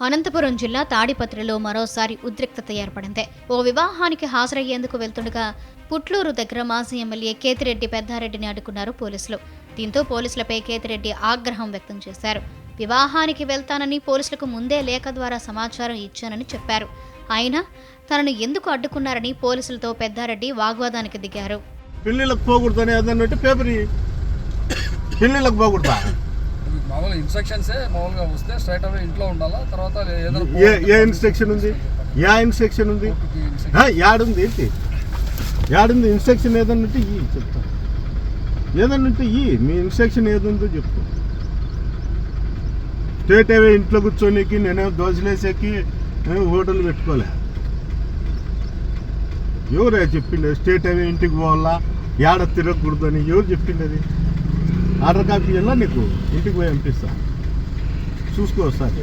అనంతపురం జిల్లా తాడిపత్రిలో మరోసారి ఉద్రిక్తత ఏర్పడింది. ఓ వివాహానికి హాజరయ్యేందుకు వెళ్తుండగా పుట్లూరు దగ్గర మాజీ ఎమ్మెల్యే కేతిరెడ్డి పెద్దారెడ్డిని అడ్డుకున్నారు పోలీసులు. దీంతో పోలీసులపై కేతిరెడ్డి ఆగ్రహం వ్యక్తం చేశారు. వివాహానికి వెళ్తానని పోలీసులకు ముందే లేఖ ద్వారా సమాచారం ఇచ్చానని చెప్పారు. అయినా తనను ఎందుకు అడ్డుకున్నారని పోలీసులతో పెద్దారెడ్డి వాగ్వాదానికి దిగారు. పెళ్లిళ్ళకి పోకూడదని ఏదన్నట్టు పేపర్ పెళ్లిళ్ళకి పోకూడదా? మామూలు ఇన్స్ట్రక్షన్సే మామూలుగా వస్తే స్ట్రైట్ అవే ఇంట్లో ఉండాలా. తర్వాత ఏ ఇన్స్ట్రక్షన్ ఉంది? యా ఇన్స్ట్రక్షన్ ఉంది? యాడుంది? ఏంటి యాడుంది ఇన్స్ట్రక్షన్? ఏదన్నట్టు ఇయ్యి చెప్తా. ఏదన్నట్టు ఇయ్యి మీ ఇన్స్ట్రక్షన్ ఏదుందో చెప్పు. స్ట్రైట్ అవే ఇంట్లో కూర్చోనికి నేనేమో దోశలేసేకి హోటల్ పెట్టుకోలే. ఎవరే చెప్పింది స్ట్రైట్ అవే ఇంటికి పోవాలా, ఏడ తిరగకూడదు అని? ఎవరు చెప్పింది అది? ఆర్డర్ కాపీ వెళ్ళా నీకు ఇంటికి పోయి పంపిస్తా, చూసుకో సార్.